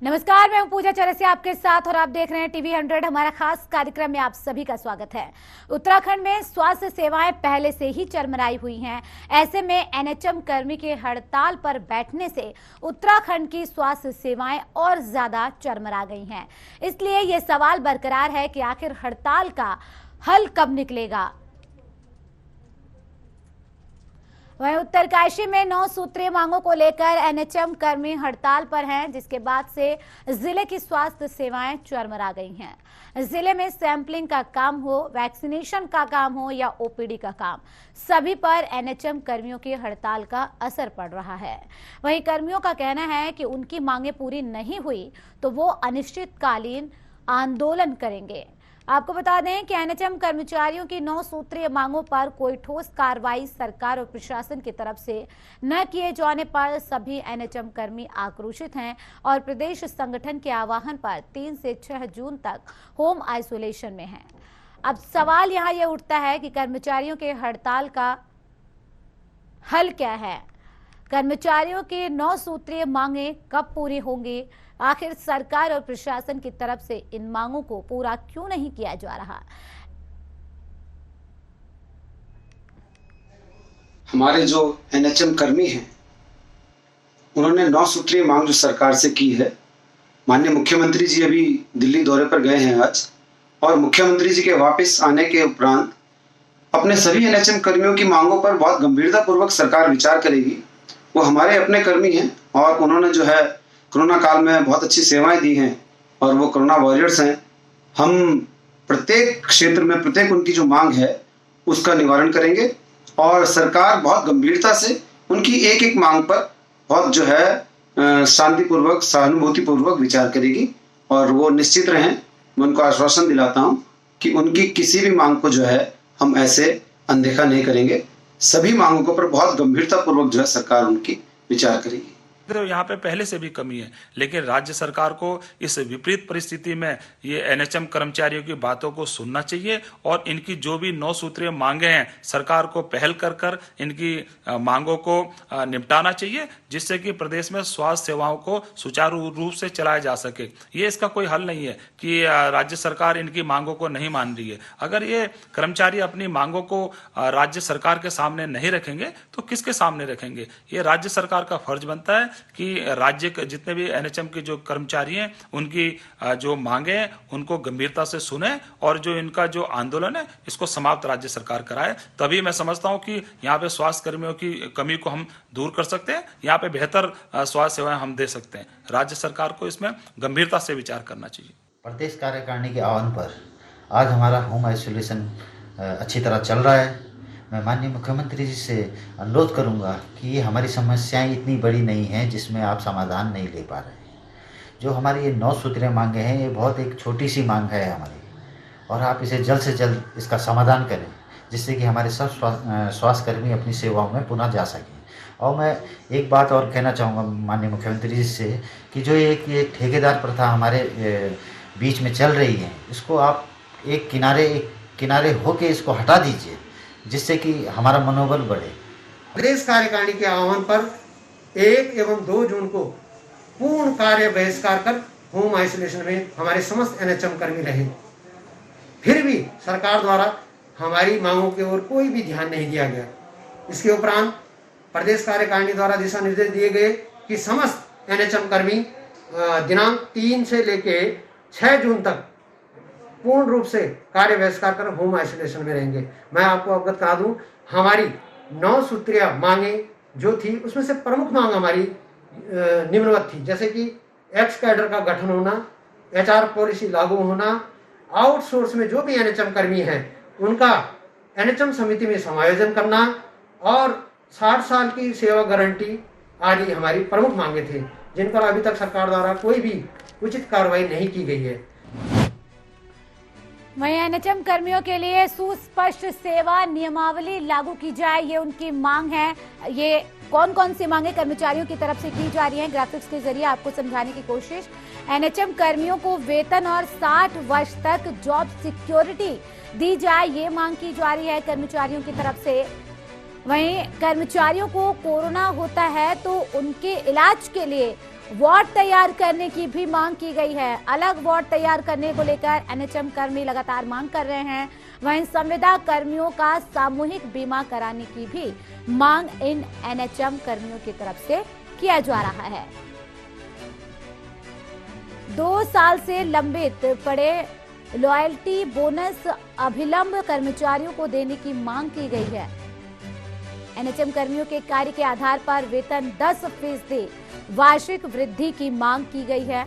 नमस्कार, मैं हूं पूजा चौरसिया आपके साथ और आप देख रहे हैं टीवी 100। हमारा खास कार्यक्रम में आप सभी का स्वागत है। उत्तराखंड में स्वास्थ्य सेवाएं पहले से ही चरमराई हुई हैं। ऐसे में एनएचएम कर्मी के हड़ताल पर बैठने से उत्तराखंड की स्वास्थ्य सेवाएं और ज्यादा चरमरा गई हैं। इसलिए ये सवाल बरकरार है कि आखिर हड़ताल का हल कब निकलेगा। वहीं उत्तरकाशी में 9 सूत्रीय मांगों को लेकर एनएचएम कर्मी हड़ताल पर हैं, जिसके बाद से जिले की स्वास्थ्य सेवाएं चरमरा गई हैं। जिले में सैंपलिंग का काम हो, वैक्सीनेशन का काम हो या ओपीडी का काम, सभी पर एनएचएम कर्मियों की हड़ताल का असर पड़ रहा है। वहीं कर्मियों का कहना है कि उनकी मांगें पूरी नहीं हुई तो वो अनिश्चितकालीन आंदोलन करेंगे। आपको बता दें कि एनएचएम कर्मचारियों की 9 सूत्रीय मांगों पर कोई ठोस कार्रवाई सरकार और प्रशासन की तरफ से न किए जाने पर सभी एनएचएम कर्मी आक्रोशित हैं और प्रदेश संगठन के आह्वान पर 3 से 6 जून तक होम आइसोलेशन में हैं। अब सवाल यहाँ ये उठता है कि कर्मचारियों के हड़ताल का हल क्या है। कर्मचारियों की 9 सूत्रीय मांगें कब पूरी होंगी? आखिर सरकार और प्रशासन की तरफ से इन मांगों को पूरा क्यों नहीं किया जा रहा? हमारे जो एनएचएम कर्मी हैं, उन्होंने 9 सूत्रीय मांग जो सरकार से की है, माननीय मुख्यमंत्री जी अभी दिल्ली दौरे पर गए हैं आज, और मुख्यमंत्री जी के वापस आने के उपरांत अपने सभी एनएचएम कर्मियों की मांगों पर बहुत गंभीरतापूर्वक सरकार विचार करेगी। वो हमारे अपने कर्मी हैं और उन्होंने जो है कोरोना काल में बहुत अच्छी सेवाएं दी हैं और वो कोरोना वॉरियर्स हैं। हम प्रत्येक क्षेत्र में प्रत्येक उनकी जो मांग है उसका निवारण करेंगे और सरकार बहुत गंभीरता से उनकी एक एक मांग पर बहुत जो है शांतिपूर्वक सहानुभूतिपूर्वक विचार करेगी। और वो निश्चित रहें, मैं उनको आश्वासन दिलाता हूँ कि उनकी किसी भी मांग को जो है हम ऐसे अनदेखा नहीं करेंगे। सभी मांगों पर बहुत गंभीरतापूर्वक जो है सरकार उनकी विचार करेगी। यहाँ पे पहले से भी कमी है, लेकिन राज्य सरकार को इस विपरीत परिस्थिति में ये एनएचएम कर्मचारियों की बातों को सुनना चाहिए और इनकी जो भी 9 सूत्रीय मांगे हैं सरकार को पहल कर इनकी मांगों को निपटाना चाहिए, जिससे कि प्रदेश में स्वास्थ्य सेवाओं को सुचारू रूप से चलाया जा सके। ये इसका कोई हल नहीं है कि राज्य सरकार इनकी मांगों को नहीं मान रही है। अगर ये कर्मचारी अपनी मांगों को राज्य सरकार के सामने नहीं रखेंगे तो किसके सामने रखेंगे? ये राज्य सरकार का फर्ज बनता है कि राज्य के जितने भी एनएचएम के जो कर्मचारी हैं उनकी जो मांगे हैं उनको गंभीरता से सुने और जो इनका जो आंदोलन है इसको समाप्त राज्य सरकार कराए। तभी मैं समझता हूं कि यहाँ पे स्वास्थ्य कर्मियों की कमी को हम दूर कर सकते हैं, यहाँ पे बेहतर स्वास्थ्य सेवाएं हम दे सकते हैं। राज्य सरकार को इसमें गंभीरता से विचार करना चाहिए। प्रदेश कार्यकारिणी के आह्वान पर आज हमारा होम आइसोलेशन अच्छी तरह चल रहा है। मैं माननीय मुख्यमंत्री जी से अनुरोध करूंगा कि ये हमारी समस्याएं इतनी बड़ी नहीं हैं जिसमें आप समाधान नहीं ले पा रहे हैं। जो हमारी ये 9 सूत्रीय मांगे हैं ये बहुत एक छोटी सी मांग है हमारी, और आप इसे जल्द से जल्द इसका समाधान करें जिससे कि हमारे सब स्वास्थ्य कर्मी अपनी सेवाओं में पुनः जा सकें। और मैं एक बात और कहना चाहूँगा माननीय मुख्यमंत्री जी से कि जो ये ठेकेदार प्रथा हमारे बीच में चल रही है, इसको आप एक किनारे होके इसको हटा दीजिए जिससे कि हमारा मनोबल बढ़े। प्रदेश कार्यकारिणी के आह्वान पर 1 एवं 2 जून को पूर्ण कार्य बहिष्कार कर होम आइसोलेशन में हमारे समस्त एनएचएम कर्मी रहे। फिर भी सरकार द्वारा हमारी मांगों की ओर कोई भी ध्यान नहीं दिया गया। इसके उपरांत प्रदेश कार्यकारिणी द्वारा दिशा निर्देश दिए गए कि समस्त एनएचएम कर्मी दिनांक 3 से लेके 6 जून तक पूर्ण रूप से कार्य बहिष्कार कर होम आइसोलेशन में रहेंगे। मैं आपको अवगत करा दूं, हमारी 9 सूत्रीय मांगे जो थी उसमें से प्रमुख मांग हमारी निम्नवत थी, जैसे कि एक्स कैडर का गठन होना, एचआर पॉलिसी लागू होना, आउटसोर्स में जो भी एनएचएम कर्मी हैं उनका एनएचएम समिति में समायोजन करना और 60 साल की सेवा गारंटी आदि हमारी प्रमुख मांगे थे, जिन पर अभी तक सरकार द्वारा कोई भी उचित कार्रवाई नहीं की गई है। वहीं एनएचएम कर्मियों के लिए सुस्पष्ट सेवा नियमावली लागू की जाए, ये उनकी मांग है। ये कौन कौन सी मांगे कर्मचारियों की तरफ से की जा रही हैं, ग्राफिक्स के जरिए आपको समझाने की कोशिश। एनएचएम कर्मियों को वेतन और 60 वर्ष तक जॉब सिक्योरिटी दी जाए, ये मांग की जा रही है कर्मचारियों की तरफ से। वहीं कर्मचारियों को कोरोना होता है तो उनके इलाज के लिए वार्ड तैयार करने की भी मांग की गई है। अलग वार्ड तैयार करने को लेकर एनएचएम कर्मी लगातार मांग कर रहे हैं। वहीं संविदा कर्मियों का सामूहिक बीमा कराने की भी मांग इन एनएचएम कर्मियों की तरफ से किया जा रहा है। 2 साल से लंबित पड़े लॉयल्टी बोनस अभिलंब कर्मचारियों को देने की मांग की गई है। एनएचएम कर्मियों के कार्य के आधार पर वेतन 10% वार्षिक वृद्धि की मांग की गई है।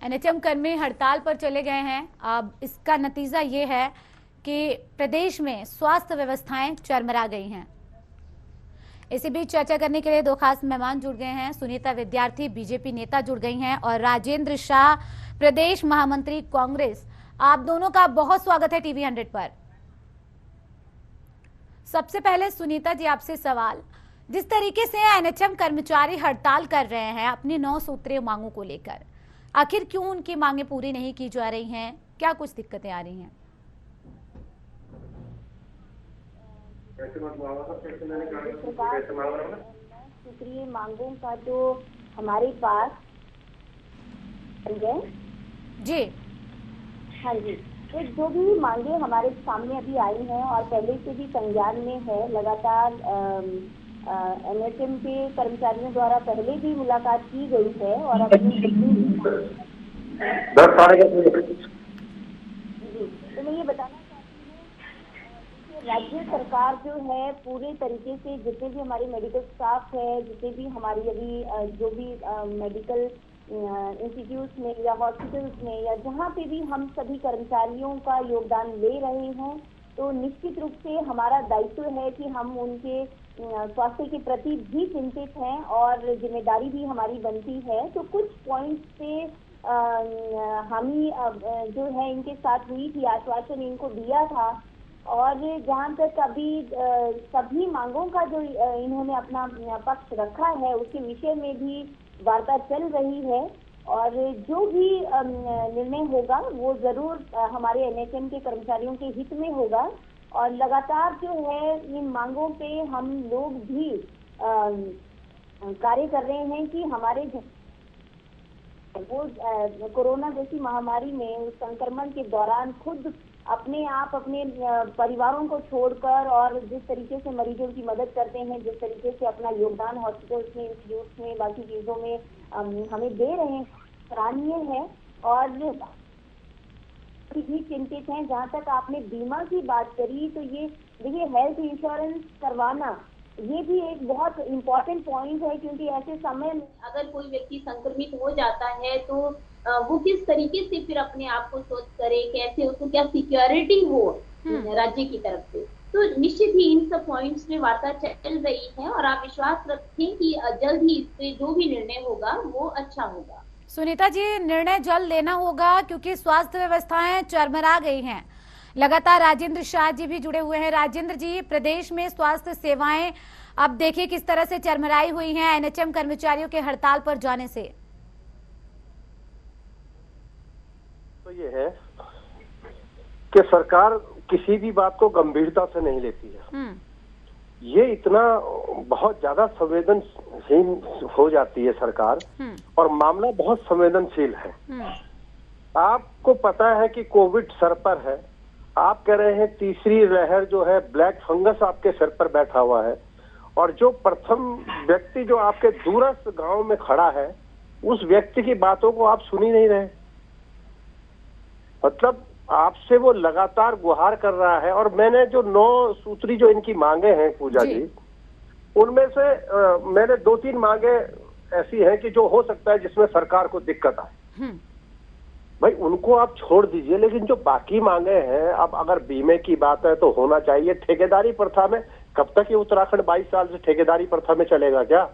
एनएचएम कर्मी हड़ताल पर चले गए हैं। अब इसका नतीजा ये है कि प्रदेश में स्वास्थ्य व्यवस्थाएं चरमरा गई हैं। इसी बीच चर्चा करने के लिए 2 खास मेहमान जुड़ गए हैं। सुनीता विद्यार्थी बीजेपी नेता जुड़ गई हैं और राजेंद्र शाह प्रदेश महामंत्री कांग्रेस। आप दोनों का बहुत स्वागत है टीवी 100 पर। सबसे पहले सुनीता जी आपसे सवाल, जिस तरीके से एनएचएम कर्मचारी हड़ताल कर रहे हैं अपनी 9 सूत्रीय मांगों को लेकर, आखिर क्यों उनकी मांगें पूरी नहीं की जा रही हैं? क्या कुछ दिक्कतें आ रही हैं? सूत्रीय मांगों का जो हमारे पास जी हाँ जी, तो जो भी मांगे हमारे सामने अभी आई हैं और पहले से भी संज्ञान में है, लगातार एनएचएम के कर्मचारियों द्वारा पहले भी मुलाकात की गई है और अपनी जी, तो मैं ये बताना राज्य सरकार जो है पूरे तरीके से जितने भी हमारे मेडिकल स्टाफ है, जितने भी हमारी अभी जो भी मेडिकल इंस्टीट्यूट्स में या हॉस्पिटल्स में या जहाँ पे भी हम सभी कर्मचारियों का योगदान ले रहे हैं, तो निश्चित रूप से हमारा दायित्व है कि हम उनके स्वास्थ्य के प्रति भी चिंतित हैं और जिम्मेदारी भी हमारी बनती है। तो कुछ पॉइंट्स पे हम ही जो है इनके साथ हुई थी, आश्वासन इनको दिया था और जहाँ तक अभी सभी मांगों का जो इन्होंने अपना पक्ष रखा है उसके विषय में भी वार्ता चल रही है और जो भी निर्णय होगा वो जरूर हमारे एनएचएम के कर्मचारियों के हित में होगा और लगातार जो है इन मांगों पे हम लोग भी कार्य कर रहे हैं कि हमारे वो कोरोना जैसी महामारी में उस संक्रमण के दौरान खुद अपने आप अपने परिवारों को छोड़कर और जिस तरीके से मरीजों की मदद करते हैं, जिस तरीके से अपना योगदान हॉस्पिटल्स में, इंस्टीट्यूट्स में, बाकी चीज़ों में हमें दे रहे हैं, सराहनीय है और भी चिंतित हैं। जहाँ तक आपने बीमा की बात करी तो ये देखिए हेल्थ इंश्योरेंस करवाना ये भी एक बहुत इम्पोर्टेंट पॉइंट है क्योंकि ऐसे समय में अगर कोई व्यक्ति संक्रमित हो जाता है तो वो किस तरीके से फिर अपने आप को सोच करे, कैसे उसको क्या सिक्योरिटी हो राज्य की तरफ से, तो निश्चित ही इन सब पॉइंट्स में वार्ता चल रही है और आप विश्वास रखें कि जल्द ही इस पे जो भी निर्णय होगा वो अच्छा होगा। सुनीता जी, निर्णय जल्द लेना होगा क्योंकि स्वास्थ्य व्यवस्थाएं चरमरा गई हैं। लगातार राजेंद्र शाह जी भी जुड़े हुए हैं। राजेंद्र जी, प्रदेश में स्वास्थ्य सेवाएं अब देखिए किस तरह से चरमराई हुई हैं एनएचएम कर्मचारियों के हड़ताल पर जाने से। तो ये है कि सरकार किसी भी बात को गंभीरता से नहीं लेती है। ये इतना बहुत ज्यादा संवेदनशील हो जाती है सरकार और मामला बहुत संवेदनशील है। आपको पता है कि कोविड सर पर है, आप कह रहे हैं तीसरी लहर जो है ब्लैक फंगस आपके सर पर बैठा हुआ है और जो प्रथम व्यक्ति जो आपके दूरस्थ गांव में खड़ा है उस व्यक्ति की बातों को आप सुन ही नहीं रहे। मतलब आपसे वो लगातार गुहार कर रहा है और मैंने जो 9 सूत्री जो इनकी मांगे हैं पूजा जी, उनमें से मैंने 2-3 मांगे ऐसी हैं कि जो हो सकता है जिसमें सरकार को दिक्कत आए। भाई उनको आप छोड़ दीजिए, लेकिन जो बाकी मांगे हैं, अब अगर बीमे की बात है तो होना चाहिए। ठेकेदारी प्रथा में कब तक ये उत्तराखंड 22 साल से ठेकेदारी प्रथा में चलेगा क्या?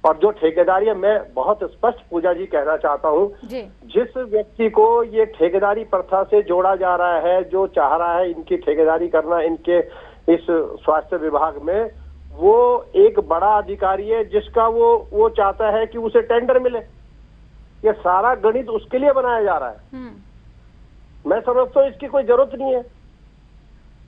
और जो ठेकेदारी है, मैं बहुत स्पष्ट पूजा जी कहना चाहता हूँ, जिस व्यक्ति को ये ठेकेदारी प्रथा से जोड़ा जा रहा है, जो चाह रहा है इनकी ठेकेदारी करना इनके इस स्वास्थ्य विभाग में, वो एक बड़ा अधिकारी है जिसका वो चाहता है कि उसे टेंडर मिले। ये सारा गणित उसके लिए बनाया जा रहा है। मैं समझता हूँ इसकी कोई जरूरत नहीं है।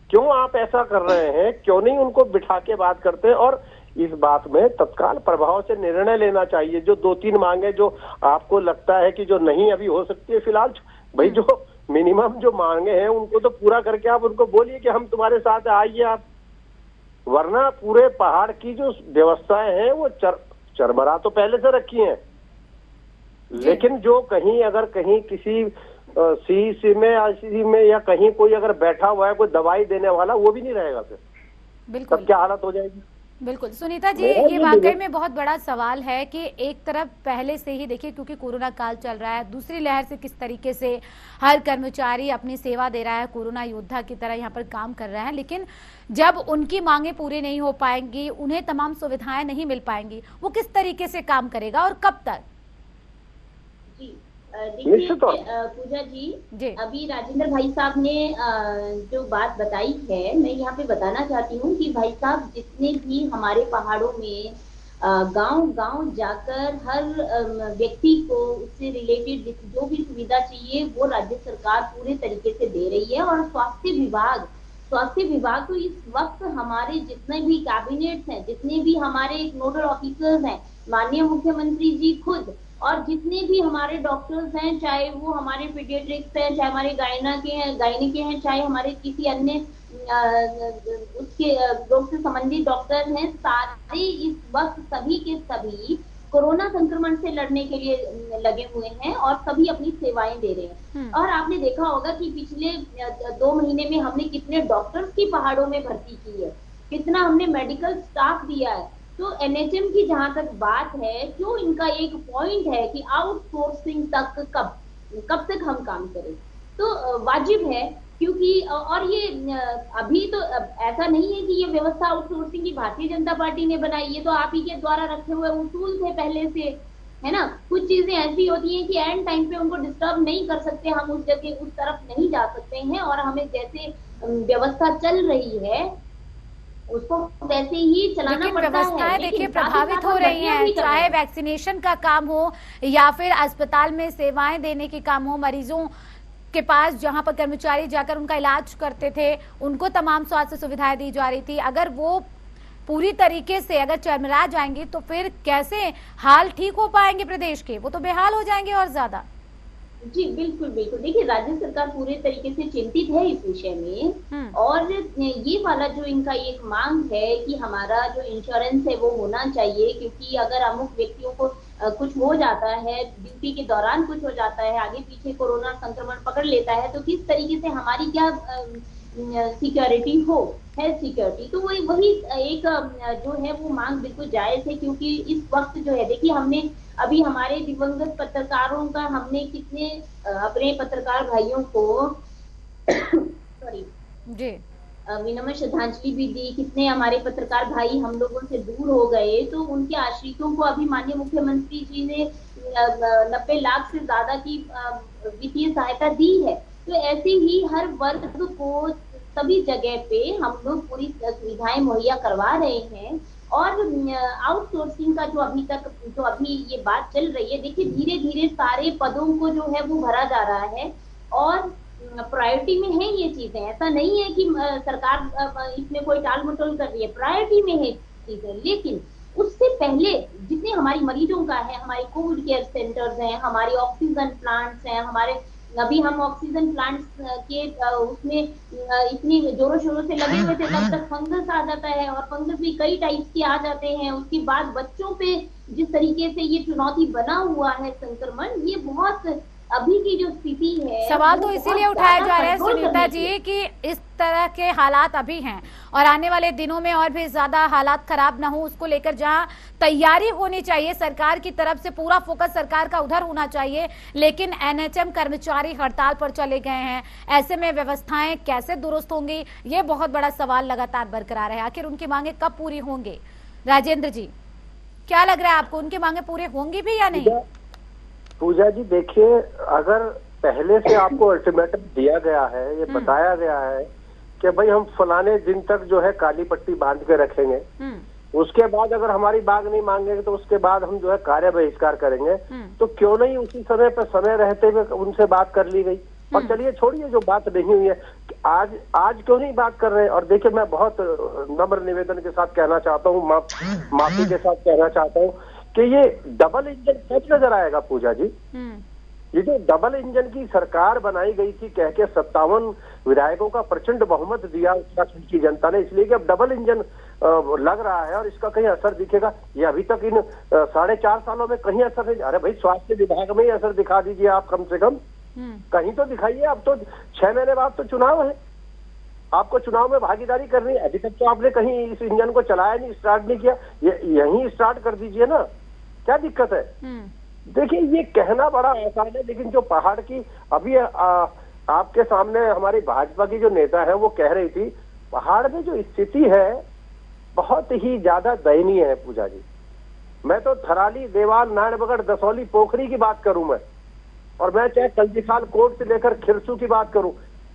क्यों आप ऐसा कर रहे हैं? क्यों नहीं उनको बिठा के बात करते? और इस बात में तत्काल प्रभाव से निर्णय लेना चाहिए। जो 2-3 मांगे जो आपको लगता है कि जो नहीं अभी हो सकती है, फिलहाल भाई जो मिनिमम जो मांगे हैं उनको तो पूरा करके आप उनको बोलिए कि हम तुम्हारे साथ आइए आप, वरना पूरे पहाड़ की जो व्यवस्थाएं हैं वो चरमरा तो पहले से रखी हैं, लेकिन जो कहीं अगर कहीं किसी सीईसी में आईसीसी में या कहीं कोई अगर बैठा हुआ है कोई दवाई देने वाला, वो भी नहीं रहेगा फिर, बिल्कुल तब क्या हालत हो जाएगी। बिल्कुल सुनीता जी, ये वाकई में बहुत बड़ा सवाल है कि एक तरफ पहले से ही देखिए क्योंकि कोरोना काल चल रहा है, दूसरी लहर से किस तरीके से हर कर्मचारी अपनी सेवा दे रहा है, कोरोना योद्धा की तरह यहाँ पर काम कर रहा है, लेकिन जब उनकी मांगे पूरी नहीं हो पाएंगी, उन्हें तमाम सुविधाएं नहीं मिल पाएंगी, वो किस तरीके से काम करेगा और कब तक? देखिए पूजा जी, अभी राजेंद्र भाई साहब ने जो बात बताई है, मैं यहाँ पे बताना चाहती हूँ कि भाई साहब जितने भी हमारे पहाड़ों में गांव-गांव जाकर हर व्यक्ति को उससे रिलेटेड जो भी सुविधा चाहिए वो राज्य सरकार पूरे तरीके से दे रही है। और स्वास्थ्य विभाग तो इस वक्त हमारे जितने भी कैबिनेट्स हैं, जितने भी हमारे नोडल ऑफिसर्स हैं, माननीय मुख्यमंत्री जी खुद, और जितने भी हमारे डॉक्टर्स हैं, चाहे वो हमारे पीडियाट्रिक्स हैं, चाहे हमारे गायनी के हैं, चाहे हमारे किसी अन्य उसके रोग से संबंधित डॉक्टर हैं, सारे इस वक्त सभी के सभी कोरोना संक्रमण से लड़ने के लिए लगे हुए हैं और सभी अपनी सेवाएं दे रहे हैं। और आपने देखा होगा कि पिछले 2 महीने में हमने कितने डॉक्टर्स की पहाड़ों में भर्ती की है, कितना हमने मेडिकल स्टाफ दिया है। तो एनएचएम की जहां तक बात है, जो इनका एक पॉइंट है कि आउटसोर्सिंग तक कब तक हम काम करें, तो वाजिब है, क्योंकि और ये अभी तो ऐसा नहीं है कि ये व्यवस्था आउटसोर्सिंग की भारतीय जनता पार्टी ने बनाई, ये तो आप ही के द्वारा रखे हुए उसूल थे पहले से, है ना। कुछ चीजें ऐसी होती हैं कि एंड टाइम पे उनको डिस्टर्ब नहीं कर सकते, हम उस जगह उस तरफ नहीं जा सकते हैं, और हमें जैसे व्यवस्था चल रही है उसको वैसे ही चलाना पड़ता है। व्यवस्थाएं देखिए प्रभावित हो रही हैं, चाहे वैक्सीनेशन का काम हो या फिर अस्पताल में सेवाएं देने के काम हो, मरीजों के पास जहां पर कर्मचारी जाकर उनका इलाज करते थे उनको तमाम स्वास्थ्य सुविधाएं दी जा रही थी। अगर वो पूरी तरीके से अगर चरमरा जाएंगे तो फिर कैसे हाल ठीक हो पाएंगे प्रदेश के? वो तो बेहाल हो जाएंगे और ज्यादा। जी बिल्कुल बिल्कुल, देखिए राज्य सरकार पूरे तरीके से चिंतित है इस विषय में, और ये वाला जो इनका एक मांग है कि हमारा जो इंश्योरेंस है वो होना चाहिए, क्योंकि अगर अमुक व्यक्तियों को कुछ हो जाता है, ड्यूटी के दौरान कुछ हो जाता है, आगे पीछे कोरोना संक्रमण पकड़ लेता है, तो किस तरीके से हमारी क्या सिक्योरिटी हो, हेल्थ सिक्योरिटी। तो वही एक जो है वो मांग बिल्कुल जायज है, क्योंकि इस वक्त जो है देखिए हमने अभी हमारे दिवंगत पत्रकारों का हमने कितने अपने पत्रकार भाइयों को सॉरी जी विनम्र श्रद्धांजलि भी दी, कितने हमारे पत्रकार भाई हम लोगों से दूर हो गए, तो उनके आश्रितों को अभी माननीय मुख्यमंत्री जी ने 90 लाख से ज्यादा की वित्तीय सहायता दी है। तो ऐसे ही हर वर्ग को सभी जगह पे हम लोग पूरी सुविधाएं मुहैया करवा रहे हैं। और आउटसोर्सिंग का जो अभी ये बात चल रही है, देखिए धीरे धीरे सारे पदों को जो है वो भरा जा रहा है और प्रायोरिटी में है ये चीजें। ऐसा नहीं है कि सरकार इसमें कोई टाल मटोल कर रही है, प्रायोरिटी में है चीजें। लेकिन उससे पहले जितने हमारी मरीजों का है, हमारे कोविड केयर सेंटर्स हैं, हमारे ऑक्सीजन प्लांट्स हैं, हमारे अभी हम ऑक्सीजन प्लांट्स के उसमें इतनी जोरों शोरों से लगे हुए थे, तब तक फंगस आ जाता है, और फंगस भी कई टाइप्स के आ जाते हैं। उसके बाद बच्चों पे जिस तरीके से ये चुनौती बना हुआ है संक्रमण, ये बहुत अभी की जो स्थिति है, सवाल तो इसीलिए उठाया जा रहा है सुनीता जी कि इस तरह के हालात अभी हैं और आने वाले दिनों में और भी ज्यादा हालात खराब ना हो, उसको लेकर जहां तैयारी होनी चाहिए सरकार की तरफ से, पूरा फोकस सरकार का उधर होना चाहिए, लेकिन एनएचएम कर्मचारी हड़ताल पर चले गए हैं। ऐसे में व्यवस्थाएं कैसे दुरुस्त होंगी, ये बहुत बड़ा सवाल लगातार बरकरार है। आखिर उनकी मांगे कब पूरी होंगी? राजेंद्र जी, क्या लग रहा है आपको, उनकी मांगे पूरी होंगी भी या नहीं? पूजा जी देखिए, अगर पहले से आपको अल्टीमेटम दिया गया है, ये बताया गया है कि भाई हम फलाने दिन तक जो है काली पट्टी बांध के रखेंगे, उसके बाद अगर हमारी मांग नहीं मांगेंगे तो उसके बाद हम जो है कार्य बहिष्कार करेंगे। तो क्यों नहीं उसी समय पे समय रहते हुए उनसे बात कर ली गई। और चलिए छोड़िए जो बात नहीं हुई है, आज क्यों नहीं बात कर रहे हैं। और देखिए मैं बहुत नम्र निवेदन के साथ कहना चाहता हूँ, माफी के साथ कहना चाहता हूँ कि ये डबल इंजन कब नजर आएगा पूजा जी। ये जो डबल इंजन की सरकार बनाई गई थी कह के 57 विधायकों का प्रचंड बहुमत दिया उत्तराखंड की जनता ने, इसलिए कि अब डबल इंजन लग रहा है और इसका कहीं असर दिखेगा। ये अभी तक इन 4.5 सालों में कहीं असर नहीं। अरे भाई स्वास्थ्य विभाग में ही असर दिखा दीजिए आप, कम से कम कहीं तो दिखाइए। अब तो 6 महीने बाद तो चुनाव है, आपको चुनाव में भागीदारी करनी है। अभी तक तो आपने कहीं इस इंजन को चलाया नहीं, स्टार्ट नहीं किया, यहीं स्टार्ट कर दीजिए ना, क्या दिक्कत है। देखिए ये कहना बड़ा आसान है, लेकिन जो पहाड़ की अभी आपके सामने हमारी भाजपा की जो नेता है वो कह रही थी, पहाड़ में जो स्थिति है बहुत ही ज्यादा दयनीय है पूजा जी। मैं तो थराली, देवाल, नारायणबगड़, दसौली, पोखरी की बात करूं मैं, और मैं चाहे कल्जीखाल कोट से लेकर खिरसू की बात करूं,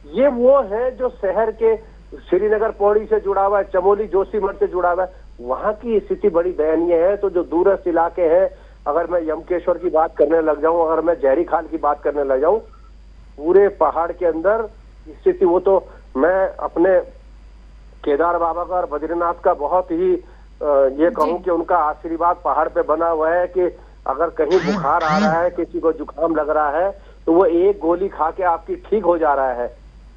ये वो है जो शहर के श्रीनगर पौड़ी से जुड़ा हुआ है, चमोली जोशीमठ से जुड़ा हुआ है, वहां की स्थिति बड़ी दयनीय है। तो जो दूरस्थ इलाके हैं, अगर मैं यमकेश्वर की बात करने लग जाऊं, अगर मैं जहरी खाल की बात करने लग जाऊं, पूरे पहाड़ के अंदर स्थिति, वो तो मैं अपने केदार बाबा का और बद्रीनाथ का बहुत ही ये कहूं कि उनका आशीर्वाद पहाड़ पे बना हुआ है कि अगर कहीं बुखार आ रहा है, किसी को जुकाम लग रहा है, तो वो एक गोली खा के आपकी ठीक हो जा रहा है।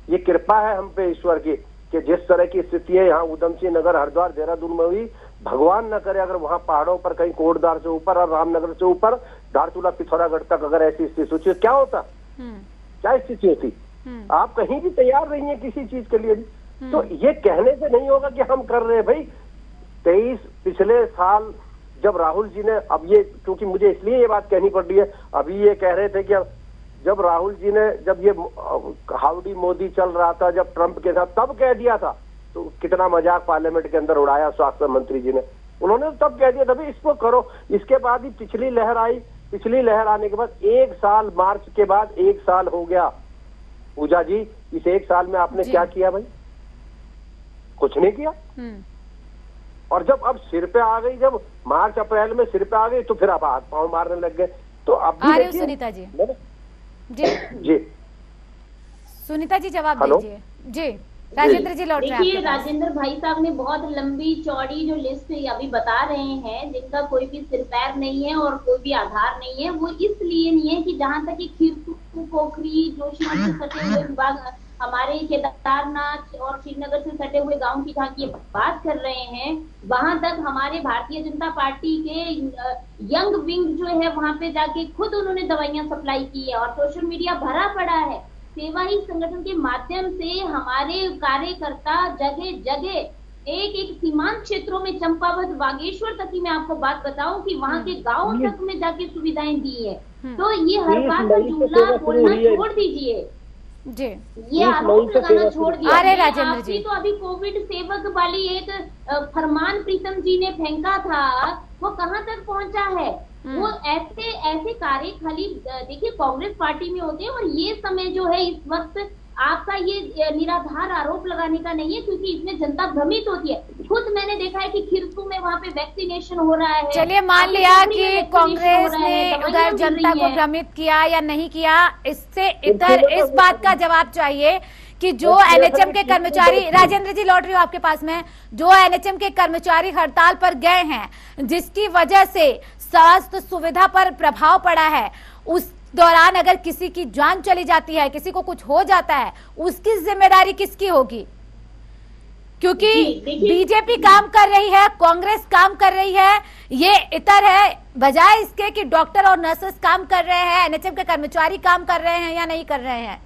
ये कृपा है हम पे ईश्वर की कि जिस तरह की स्थिति है यहाँ उधम सिंह नगर, हरिद्वार, देहरादून में हुई, भगवान न करे अगर वहाँ पहाड़ों पर कहीं कोटद्वार से ऊपर और रामनगर से ऊपर धारचूला पिथौरागढ़ तक अगर ऐसी स्थिति सोचिए क्या होता, क्या स्थिति होती। आप कहीं भी तैयार नहीं है किसी चीज के लिए भी। तो ये कहने से नहीं होगा कि हम कर रहे हैं भाई। 23 पिछले साल जब राहुल जी ने, अब ये क्योंकि मुझे इसलिए ये बात कहनी पड़ रही है, अभी ये कह रहे थे कि जब राहुल जी ने, जब ये हाउडी मोदी चल रहा था, जब ट्रंप के साथ, तब कह दिया था, तो कितना मजाक पार्लियामेंट के अंदर उड़ाया स्वास्थ्य मंत्री जी ने, उन्होंने तब कह दिया था भाई इसको करो। इसके बाद ही पिछली लहर आई, पिछली लहर आने के बाद 1 साल, मार्च के बाद 1 साल हो गया पूजा जी। इस 1 साल में आपने क्या किया भाई? कुछ नहीं किया। और जब अब सिर पे आ गई, जब मार्च अप्रैल में सिर पे आ गई, तो फिर आप हाथ पांव मारने लग गए। तो अब भी सुनीता जी जी सुनीता जी जवाब दीजिए। जी राजेंद्र जी लौट रहे हैं। देखिए राजेंद्र भाई साहब ने बहुत लंबी चौड़ी जो लिस्ट अभी बता रहे हैं, जिनका कोई भी सिर पैर नहीं है और कोई भी आधार नहीं है। वो इसलिए नहीं है कि जहां तक खीरसू, पोखरी, जोशीमठ से सटे हुए विभाग, हमारे केदारनाथ और श्रीनगर से सटे हुए गांव की जहाँ की बात कर रहे हैं, वहां तक हमारे भारतीय जनता पार्टी के यंग विंग जो है वहां पे जाके खुद उन्होंने दवाइयां सप्लाई की है और सोशल मीडिया भरा पड़ा है। सेवा ही संगठन के माध्यम से हमारे कार्यकर्ता जगह जगह एक सीमांत क्षेत्रों में, चंपावत, बागेश्वर तक की मैं आपको बात बताऊं कि वहां के गांव तक में जाके सुविधाएं दी है। तो ये हर बात का जुमला बोलना छोड़ दीजिए जी, ये आरोप लगाना छोड़ दिया। अरे राजेंद्र जी, तो अभी कोविड सेवक वाली एक फरमान प्रीतम जी ने फेंका था, वो कहाँ तक पहुंचा है? वो ऐसे कार्य खाली देखिए कांग्रेस पार्टी में होते हैं। और ये समय जो है इस वक्त आपका ये निराधार आरोप लगाने का नहीं है, क्योंकि इसमें जनता भ्रमित होती है। खुद मैंने देखा है कि खिरसू में वहाँ पे वैक्सीनेशन हो रहा है। चलिए मान लिया कि कांग्रेस ने उधर जनता को भ्रमित किया या नहीं किया, इससे इधर इस बात का जवाब चाहिए कि जो एनएचएम के कर्मचारी, राजेंद्र जी लौट रही हूँ आपके पास में, जो एनएचएम के कर्मचारी हड़ताल पर गए हैं, जिसकी वजह से स्वास्थ्य सुविधा पर प्रभाव पड़ा है, उस दौरान अगर किसी की जान चली जाती है, किसी को कुछ हो जाता है, उसकी जिम्मेदारी किसकी होगी? क्योंकि बीजेपी काम कर रही है, कांग्रेस काम कर रही है, ये इतर है, बजाय इसके कि डॉक्टर और नर्सेस काम कर रहे हैं, एनएचएम के कर्मचारी काम कर रहे हैं या नहीं कर रहे हैं।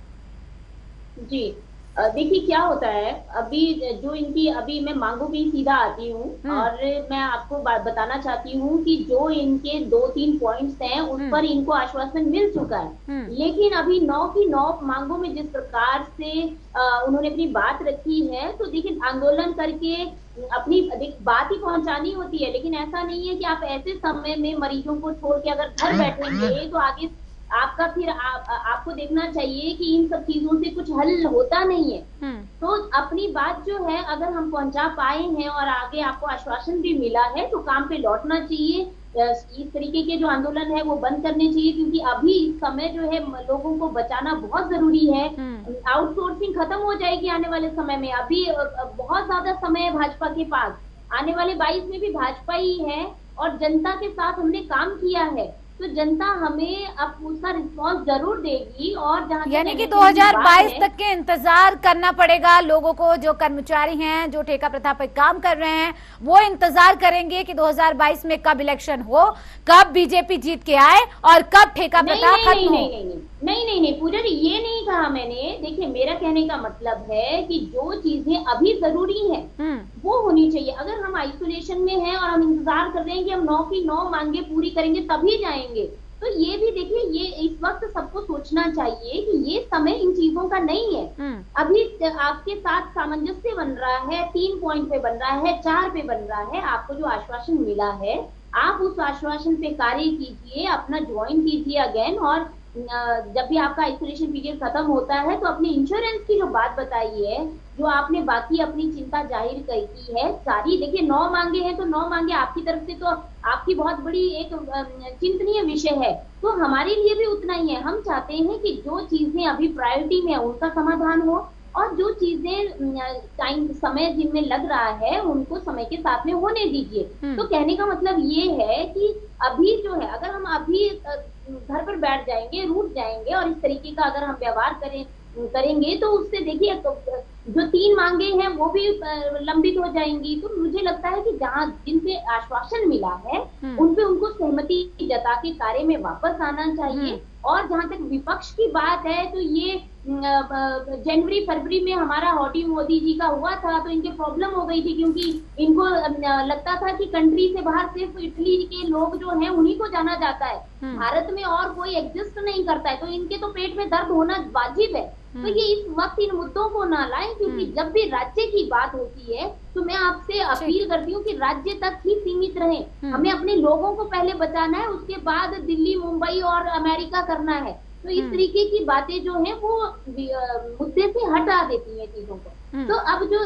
जी देखिए क्या होता है, अभी जो इनकी, अभी मैं मांगों पे सीधा आती हूँ और मैं आपको बताना चाहती हूँ कि जो इनके 2-3 पॉइंट्स हैं उस पर इनको आश्वासन मिल चुका है। लेकिन अभी 9 की 9 मांगों में जिस प्रकार से उन्होंने अपनी बात रखी है, तो देखिए आंदोलन करके अपनी बात ही पहुंचानी होती है, लेकिन ऐसा नहीं है कि आप ऐसे समय में मरीजों को छोड़ के अगर घर बैठेंगे तो आगे आपका फिर आपको देखना चाहिए कि इन सब चीजों से कुछ हल होता नहीं है। तो अपनी बात जो है अगर हम पहुंचा पाए हैं और आगे आपको आश्वासन भी मिला है तो काम पे लौटना चाहिए। इस तरीके के जो आंदोलन है वो बंद करने चाहिए, क्योंकि अभी इस समय जो है लोगों को बचाना बहुत जरूरी है। आउटसोर्सिंग खत्म हो जाएगी आने वाले समय में। अभी बहुत ज्यादा समय है भाजपा के पास, आने वाले 22 में भी भाजपा ही है और जनता के साथ हमने काम किया है, तो जनता हमें अब उसका रिस्पॉन्स जरूर देगी। और जहाँ यानी कि 2022 तक के इंतजार करना पड़ेगा लोगों को। जो कर्मचारी हैं, जो ठेका प्रथा पर काम कर रहे हैं, वो इंतजार करेंगे कि 2022 में कब इलेक्शन हो, कब बीजेपी जीत के आए और कब ठेका प्रथा खत्म हो। नहीं पूजा जी, ये नहीं कहा मैंने। देखिए, मेरा कहने का मतलब है कि जो चीजें अभी जरूरी हैं वो होनी चाहिए। अगर हम आइसोलेशन में हैं और हम इंतजार कर रहे हैं कि हम 9 की 9 मांगे पूरी करेंगे तभी जाएंगे, तो ये भी देखिए, ये इस वक्त सबको सोचना चाहिए कि ये समय इन चीजों का नहीं है। अभी आपके साथ सामंजस्य बन रहा है, 3 पॉइंट पे बन रहा है, 4 पे बन रहा है। आपको जो आश्वासन मिला है आप उस आश्वासन पे कार्य कीजिए, अपना ज्वाइन कीजिए अगेन। और जब भी आपका आइसोलेशन पीरियड खत्म होता है तो अपने इंश्योरेंस की जो बात बताई है, जो आपने बाकी अपनी चिंता जाहिर की है सारी, देखिए 9 मांगे हैं तो 9 मांगे आपकी तरफ से तो आपकी बहुत बड़ी एक चिंतनीय विषय है, तो हमारे लिए भी उतना ही है। हम चाहते हैं कि जो चीजें अभी प्रायोरिटी में है उनका समाधान हो और जो चीजें टाइम समय जिनमें लग रहा है उनको समय के साथ में होने दीजिए। तो कहने का मतलब ये है कि अभी जो है अगर हम अभी घर पर बैठ जाएंगे, रूठ जाएंगे और इस तरीके का अगर हम व्यवहार करेंगे तो उससे देखिए जो 3 मांगे हैं वो भी लंबित हो जाएंगी। तो मुझे लगता है कि जहाँ जिनसे आश्वासन मिला है उनपे उनको सहमति जता के कार्य में वापस आना चाहिए। और जहां तक विपक्ष की बात है तो ये जनवरी फरवरी में हमारा हौडी मोदी जी का हुआ था तो इनके प्रॉब्लम हो गई थी, क्योंकि इनको लगता था कि कंट्री से बाहर सिर्फ इटली के लोग जो हैं उन्हीं को जाना जाता है, भारत में और कोई एग्जिस्ट नहीं करता है, तो इनके तो पेट में दर्द होना वाजिब है। तो ये इस वक्त इन मुद्दों को ना लाएं, क्योंकि जब भी राज्य की बात होती है तो मैं आपसे अपील करती हूँ कि राज्य तक ही सीमित रहें। हमें अपने लोगों को पहले बचाना है, उसके बाद दिल्ली, मुंबई और अमेरिका करना है। तो इस तरीके की बातें जो हैं वो मुद्दे से हटा देती हैं चीजों को। तो अब जो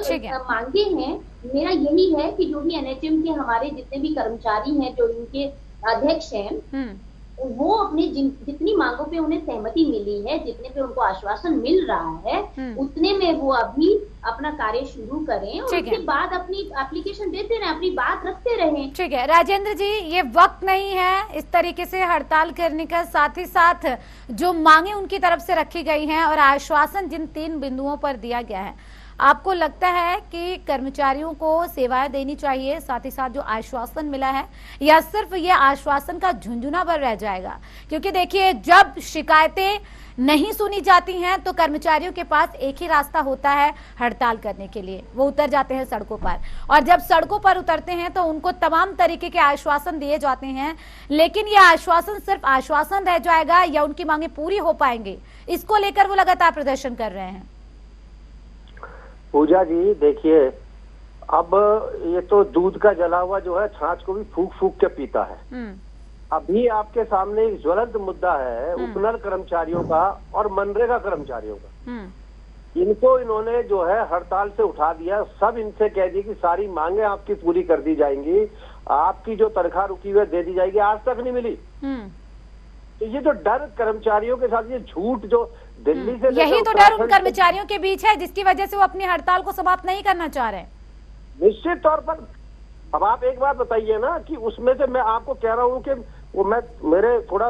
मांगे हैं, मेरा यही है कि जो भी एनएचएम के हमारे जितने भी कर्मचारी हैं, जो इनके अध्यक्ष हैं, वो अपने जितनी मांगों पे उन्हें सहमति मिली है, जितने पे उनको आश्वासन मिल रहा है, उतने में वो अभी अपना कार्य शुरू करें और उसके बाद अपनी एप्लीकेशन देते रहें, अपनी बात रखते रहें। ठीक है राजेंद्र जी, ये वक्त नहीं है इस तरीके से हड़ताल करने का। साथ ही साथ जो मांगे उनकी तरफ से रखी गई हैं और आश्वासन जिन 3 बिंदुओं पर दिया गया है, आपको लगता है कि कर्मचारियों को सेवाएं देनी चाहिए साथ ही साथ जो आश्वासन मिला है, या सिर्फ ये आश्वासन का झुंझुना भर रह जाएगा? क्योंकि देखिए, जब शिकायतें नहीं सुनी जाती हैं तो कर्मचारियों के पास एक ही रास्ता होता है हड़ताल करने के लिए, वो उतर जाते हैं सड़कों पर। और जब सड़कों पर उतरते हैं तो उनको तमाम तरीके के आश्वासन दिए जाते हैं, लेकिन ये आश्वासन सिर्फ आश्वासन रह जाएगा या उनकी मांगे पूरी हो पाएंगी, इसको लेकर वो लगातार प्रदर्शन कर रहे हैं। पूजा जी देखिए, अब ये तो दूध का जला हुआ जो है छाछ को भी फूक फूक के पीता है। अभी आपके सामने एक ज्वलंत मुद्दा है उपनल कर्मचारियों का और मनरेगा कर्मचारियों का। इनको इन्होंने जो है हड़ताल से उठा दिया, सब इनसे कह दिया कि सारी मांगे आपकी पूरी कर दी जाएंगी, आपकी जो तनख्वाह रुकी हुई दे दी जाएगी, आज तक नहीं मिली। तो ये जो डर कर्मचारियों के साथ, ये झूठ जो दिल्ली से, यही तो डर उन कर्मचारियों के बीच है जिसकी वजह से वो अपनी हड़ताल को समाप्त नहीं करना चाह रहे। निश्चित तौर पर। अब आप एक बात बताइए ना कि उसमें से मैं आपको कह रहा हूँ कि वो मेरे थोड़ा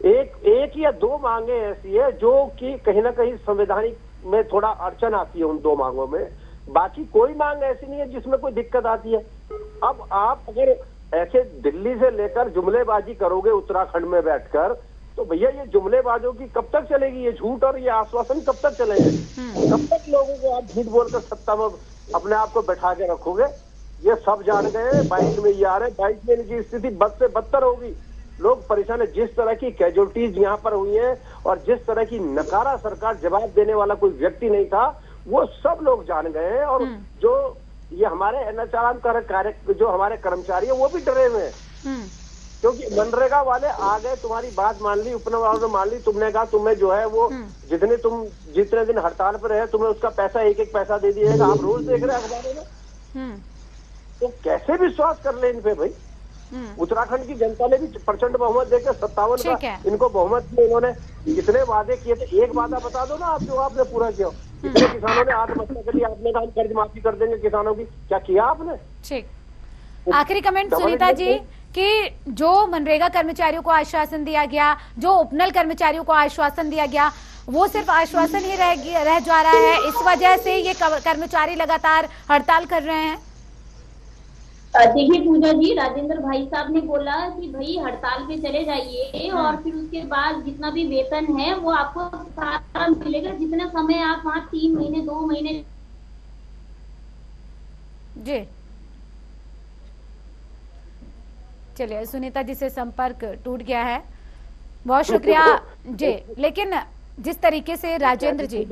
एक या 2 मांगे ऐसी है जो कि कहीं ना कहीं संवैधानिक में थोड़ा अड़चन आती है उन 2 मांगों में, बाकी कोई मांग ऐसी नहीं है जिसमें कोई दिक्कत आती है। अब आप अगर ऐसे दिल्ली से लेकर जुमलेबाजी करोगे उत्तराखंड में बैठकर, तो भैया ये जुमलेबाजों की कब तक चलेगी? ये झूठ और ये आश्वासन कब तक चलेंगे? कब तक लोगों को आप झूठ बोलकर सत्ता में अपने आप को बैठा के रखोगे? ये सब जान गए 22 में ये आ रहे, 22 में इनकी स्थिति बद से बदतर होगी। लोग परेशान है, जिस तरह की कैजुअलिटीज यहाँ पर हुई है और जिस तरह की नकारा सरकार, जवाब देने वाला कोई व्यक्ति नहीं था, वो सब लोग जान गए हैं। और जो ये हमारे एनएचआरएम कार्य जो हमारे कर्मचारी है वो भी डरे हुए हैं। क्योंकि मनरेगा वाले आ गए, तुम्हारी बात मान ली, उपनगर वालों ने मान ली, तुमने कहा तुम्हें जो है वो जितने दिन हड़ताल पर रहे तुम्हें उसका पैसा एक एक पैसा दे दिएगा। आप रोज देख रहे हैं अखबारों में, तो कैसे विश्वास कर ले इन पे भाई। उत्तराखंड की जनता ने भी प्रचंड बहुमत देकर 57 का इनको बहुमत दिया। इन्होंने कितने वादे किए थे, एक वादा बता दो ना आप जो आपने पूरा किया। कितने किसानों ने आत्महत्या के लिए आपने कहा कर्ज माफी कर देंगे किसानों की, क्या किया आपने? ठीक, आखिरी कमेंट सुनीता जी कि जो मनरेगा कर्मचारियों को आश्वासन दिया गया, जो उपनल कर्मचारियों को आश्वासन दिया गया, वो सिर्फ आश्वासन ही रह जा रहा है, इस वजह से ये कर्मचारी लगातार हड़ताल कर रहे हैं। देखिए पूजा जी, राजेंद्र भाई साहब ने बोला कि भाई हड़ताल पे चले जाइए और फिर उसके बाद जितना भी वेतन है वो आपको सारा मिलेगा, जितना समय आप वहाँ 3 महीने 2 महीने। जी चलिए, सुनीता जी से संपर्क टूट गया है, बहुत शुक्रिया जी। लेकिन जिस तरीके से राजेंद्र जी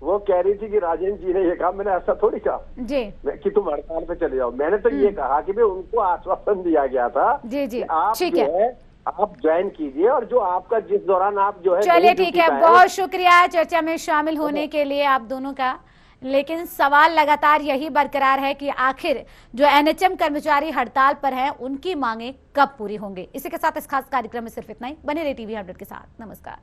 वो कह रही थी कि राजेंद्र जी ने ये कहा, मैंने ऐसा थोड़ी कहा जी कि तुम हड़ताल पे चले जाओ। मैंने तो ये कहा कि भाई उनको आश्वासन दिया गया था जी जी, आप ठीक जो है आप ज्वाइन कीजिए और जो आपका जिस दौरान आप जो है। चलिए ठीक है, बहुत शुक्रिया चर्चा में शामिल होने के लिए आप दोनों का। लेकिन सवाल लगातार यही बरकरार है कि आखिर जो एनएचएम कर्मचारी हड़ताल पर हैं उनकी मांगे कब पूरी होंगी। इसी के साथ इस खास कार्यक्रम में सिर्फ इतना ही। बने रहिए टीवी 100 के साथ। नमस्कार।